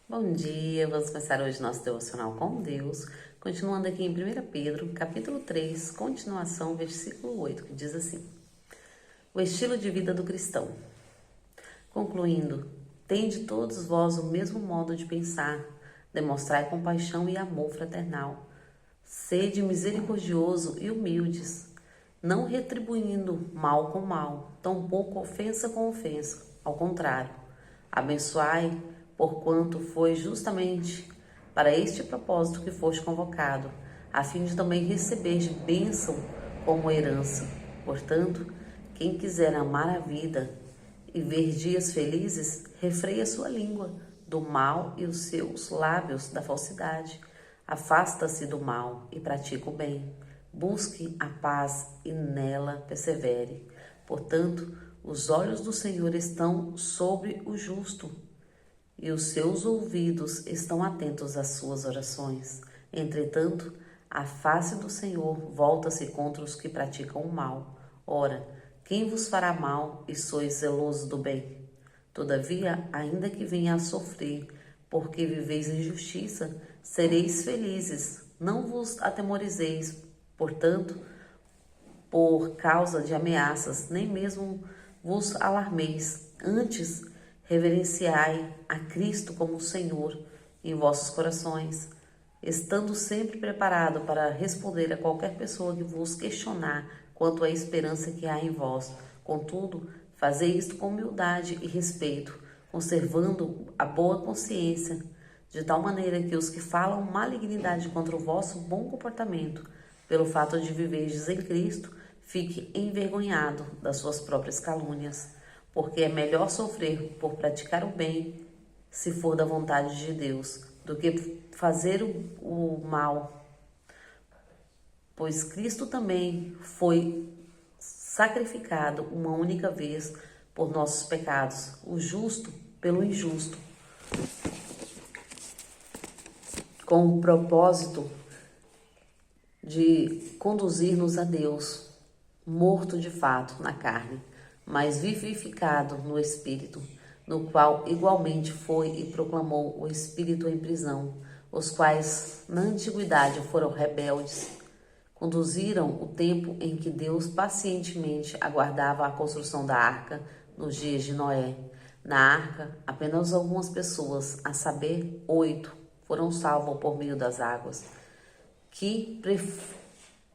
Bom dia, vamos começar hoje nosso devocional com Deus, continuando aqui em 1 Pedro, capítulo 3, continuação, versículo 8, que diz assim: o estilo de vida do cristão. Concluindo, tende todos vós o mesmo modo de pensar, demonstrai compaixão e amor fraternal, sede misericordioso e humildes, não retribuindo mal com mal, tampouco ofensa com ofensa, ao contrário, abençoai, porquanto foi justamente para este propósito que foste convocado, a fim de também receber de bênção como herança. Portanto, quem quiser amar a vida e ver dias felizes, refreia a sua língua do mal e os seus lábios da falsidade. Afasta-se do mal e pratica o bem. Busque a paz e nela persevere. Portanto, os olhos do Senhor estão sobre o justo e os seus ouvidos estão atentos às suas orações. Entretanto, a face do Senhor volta-se contra os que praticam o mal. Ora, quem vos fará mal e sois zelosos do bem? Todavia, ainda que venha a sofrer, porque viveis em justiça, sereis felizes. Não vos atemorizeis, portanto, por causa de ameaças, nem mesmo vos alarmeis. Antes, reverenciai a Cristo como Senhor em vossos corações, estando sempre preparado para responder a qualquer pessoa que vos questionar quanto à esperança que há em vós. Contudo, fazei isto com humildade e respeito, conservando a boa consciência, de tal maneira que os que falam malignidade contra o vosso bom comportamento, pelo fato de viverdes em Cristo, fique envergonhado das suas próprias calúnias, porque é melhor sofrer por praticar o bem, se for da vontade de Deus, do que fazer o mal. Pois Cristo também foi sacrificado uma única vez por nossos pecados, o justo pelo injusto, com o propósito de conduzir-nos a Deus, morto de fato na carne, mas vivificado no Espírito, no qual igualmente foi e proclamou o Espírito em prisão, os quais na antiguidade foram rebeldes, conduziram o tempo em que Deus pacientemente aguardava a construção da arca nos dias de Noé. Na arca, apenas algumas pessoas, a saber, 8, foram salvas por meio das águas, que,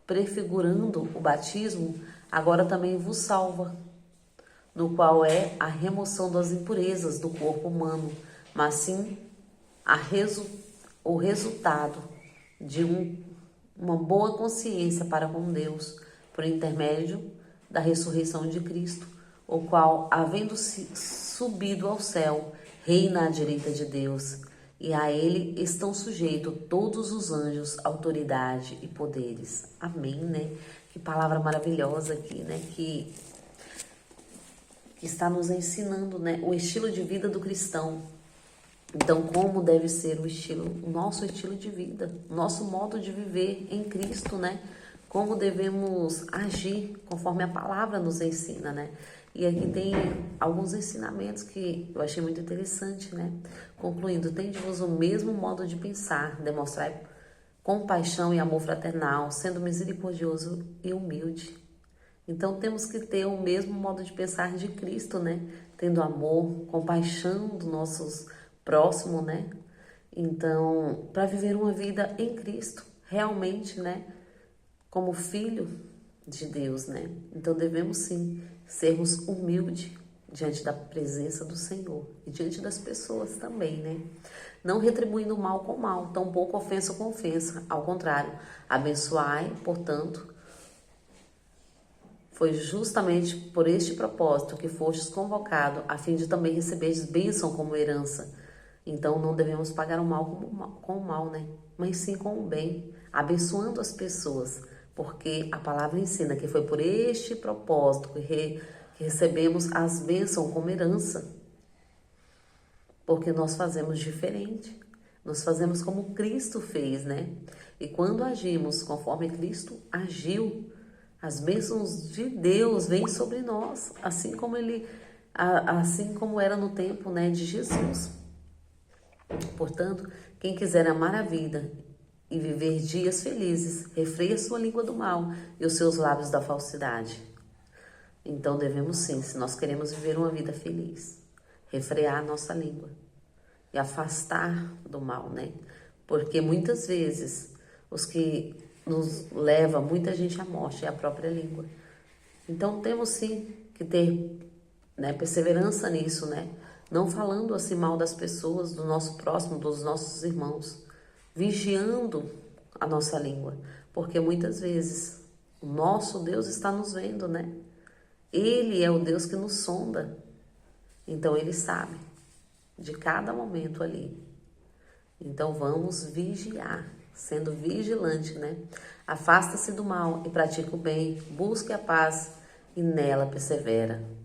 prefigurando o batismo, agora também vos salva, no qual é a remoção das impurezas do corpo humano, mas sim o resultado de uma boa consciência para com Deus, por intermédio da ressurreição de Cristo, o qual, havendo subido ao céu, reina à direita de Deus, e a ele estão sujeitos todos os anjos, autoridade e poderes. Amém, né? Que palavra maravilhosa aqui, né? Que está nos ensinando, né, o estilo de vida do cristão. Então, como deve ser o nosso estilo de vida, o nosso modo de viver em Cristo, né? Como devemos agir conforme a palavra nos ensina, né? E aqui tem alguns ensinamentos que eu achei muito interessante, né? Concluindo, tende-vos o mesmo modo de pensar, demonstrar compaixão e amor fraternal, sendo misericordioso e humilde. Então temos que ter o mesmo modo de pensar de Cristo, né? Tendo amor, compaixão dos nossos próximos, né? Então, para viver uma vida em Cristo, realmente, né? Como filho de Deus, né? Então devemos sim sermos humildes diante da presença do Senhor e diante das pessoas também, né? Não retribuindo mal com mal, tampouco ofensa com ofensa. Ao contrário, abençoai, portanto, foi justamente por este propósito que fostes convocado, a fim de também receberes bênção como herança. Então não devemos pagar o mal com o mal, né? Mas sim com o bem, abençoando as pessoas, porque a palavra ensina que foi por este propósito que recebemos as bênçãos como herança, porque nós fazemos diferente, nós fazemos como Cristo fez, né? E quando agimos conforme Cristo agiu, as bênçãos de Deus vêm sobre nós, assim como era no tempo, né, de Jesus. Portanto, quem quiser amar a vida e viver dias felizes, refreia sua língua do mal e os seus lábios da falsidade. Então devemos sim, se nós queremos viver uma vida feliz, refrear a nossa língua e afastar do mal, né? Porque muitas vezes os que nos leva muita gente à morte é a própria língua. Então temos sim que ter, né, perseverança nisso, né? Não falando assim mal das pessoas, do nosso próximo, dos nossos irmãos, vigiando a nossa língua, porque muitas vezes o nosso Deus está nos vendo, né? Ele é o Deus que nos sonda, então Ele sabe de cada momento ali. Então vamos vigiar, sendo vigilante, né? Afasta-se do mal e pratica o bem, busque a paz e nela persevera.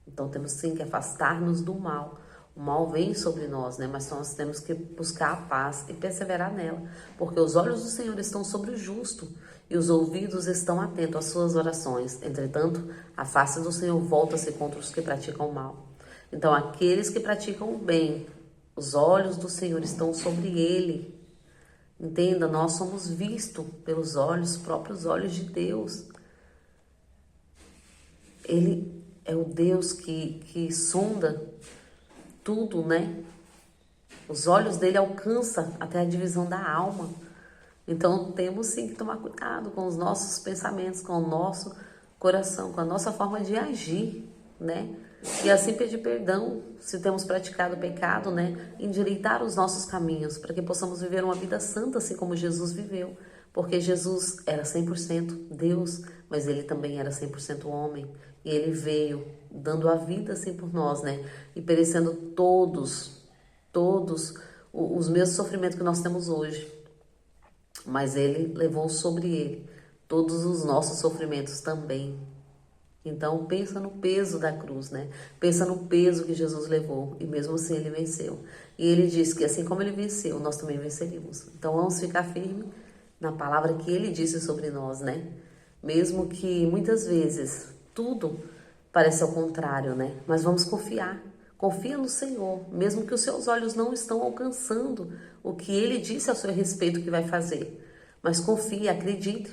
Então temos sim que afastar-nos do mal. O mal vem sobre nós, né? Mas nós temos que buscar a paz e perseverar nela, porque os olhos do Senhor estão sobre o justo e os ouvidos estão atentos às suas orações. Entretanto, a face do Senhor volta-se contra os que praticam o mal. Então, aqueles que praticam o bem, os olhos do Senhor estão sobre ele. Entenda, nós somos vistos pelos olhos, próprios olhos de Deus. Ele é o Deus que sonda tudo, né? Os olhos dele alcançam até a divisão da alma. Então temos sim que tomar cuidado com os nossos pensamentos, com o nosso coração, com a nossa forma de agir, né? E assim pedir perdão se temos praticado pecado, né? Endireitar os nossos caminhos para que possamos viver uma vida santa assim como Jesus viveu. Porque Jesus era 100% Deus, mas ele também era 100% homem. E ele veio dando a vida assim por nós, né? E perecendo todos os mesmos sofrimentos que nós temos hoje. Mas ele levou sobre ele todos os nossos sofrimentos também. Então pensa no peso da cruz, né? Pensa no peso que Jesus levou e mesmo assim ele venceu. E ele disse que assim como ele venceu, nós também venceríamos. Então vamos ficar firmes na palavra que ele disse sobre nós, né? Mesmo que muitas vezes tudo parece ao contrário, né? Mas vamos confiar. Confia no Senhor, mesmo que os seus olhos não estão alcançando o que ele disse a seu respeito que vai fazer. Mas confie, acredite,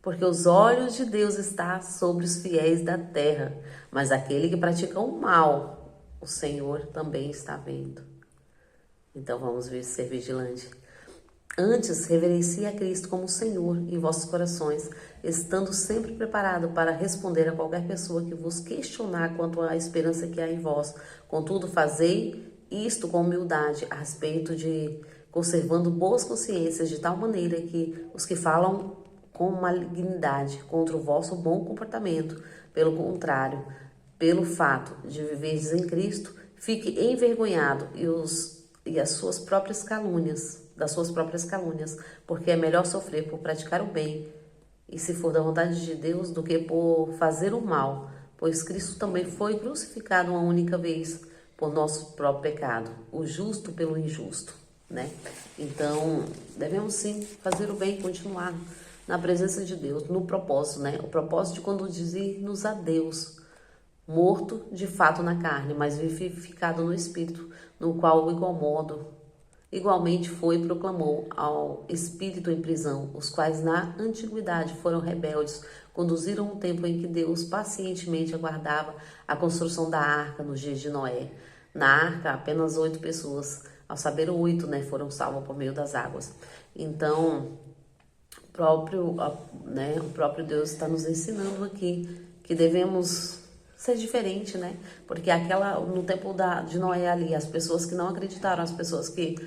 porque os olhos de Deus estão sobre os fiéis da terra, mas aquele que pratica o mal, o Senhor também está vendo. Então vamos ver ser vigilante. Antes, reverencie a Cristo como Senhor em vossos corações, estando sempre preparado para responder a qualquer pessoa que vos questionar quanto à esperança que há em vós. Contudo, fazei isto com humildade, a respeito de conservando boas consciências, de tal maneira que os que falam com malignidade contra o vosso bom comportamento, pelo contrário, pelo fato de viverdes em Cristo, fique envergonhado e as suas próprias calúnias, das suas próprias calúnias, porque é melhor sofrer por praticar o bem, e se for da vontade de Deus, do que por fazer o mal, pois Cristo também foi crucificado uma única vez por nosso próprio pecado, o justo pelo injusto, né? Então, devemos sim fazer o bem e continuar na presença de Deus, no propósito, né? O propósito de conduzir-nos a Deus, morto de fato na carne, mas vivificado no Espírito, no qual, igualmente foi e proclamou ao Espírito em prisão, os quais na antiguidade foram rebeldes, conduziram um tempo em que Deus pacientemente aguardava a construção da arca nos dias de Noé. Na arca, apenas 8 pessoas, ao saber 8, né, foram salvas por meio das águas. Então, o próprio Deus está nos ensinando aqui que devemos ser diferente, né? Porque no tempo de Noé ali, as pessoas que não acreditaram, as pessoas que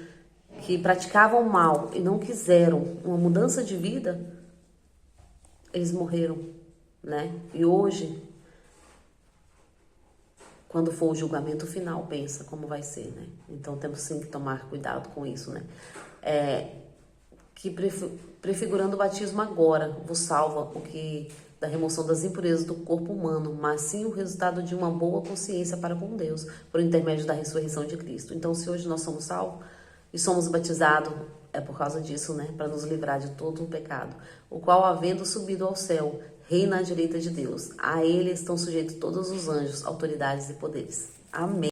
praticavam mal e não quiseram uma mudança de vida, eles morreram, né? E hoje, quando for o julgamento final, pensa como vai ser, né? Então temos sim que tomar cuidado com isso, né? Que prefigurando o batismo agora vos salva o que da remoção das impurezas do corpo humano, mas sim o resultado de uma boa consciência para com Deus, por intermédio da ressurreição de Cristo. Então, se hoje nós somos salvos e somos batizados, é por causa disso, né? Para nos livrar de todo o pecado, o qual, havendo subido ao céu, reina à direita de Deus. A ele estão sujeitos todos os anjos, autoridades e poderes. Amém.